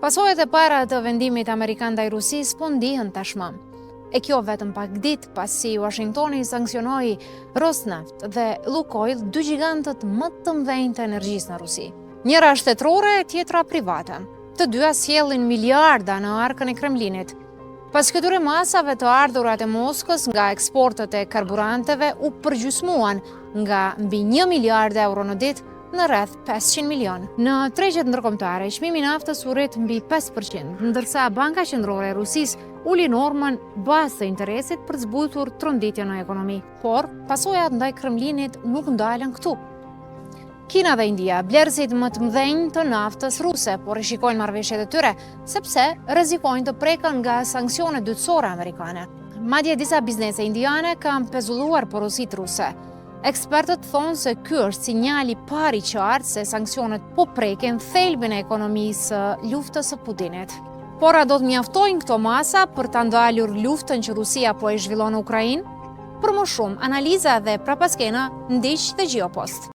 Pasojat e para të vendimit amerikan ndaj Rusisë po ndihen tashmë. E kjo vetëm pak ditë pasi Washingtoni sankcionoi Rosneft dhe Lukoil, dy gjigantët më të mëdhenj të energjisë në Rusi. Njëra shtetërore e tjetra private. Të dyja sjellin miliarda në arkën e Kremlinit. Pas këtyre masave të ardhurat e Moskës nga eksportet e karburanteve u përgjysmuan nga mbi 1 miliard euro në ditë në rreth 500 milion. Në tregjet ndërkombëtare, çmimi i naftës u rrit mbi 5%, ndërsa Banka Qendrore e Rusisë uli normën bazë të interesit për të zbutur tronditjen në ekonomi. Por pasojat ndaj Kremlinit nuk ndalen këtu. Kina dhe India, blerësit më të mëdhenj të naftës ruse, por i shikojnë marrëveshjet e tyre, sepse rrezikojnë të preken nga sanksionet dytësore amerikane. Madje disa biznese indiane kanë pezulluar porositë ruse. Ekspertët thonë se ky është sinjali i parë i qartë se sanksionet po prekin thelbin e ekonomisë së luftës së Putinit. Por a do të mjaftojnë këto masa për ta ndalur luftën që Rusia po e zhvillon në Ukrainë? Për më shumë analiza dhe prapaskena, ndiq dhe Geopost.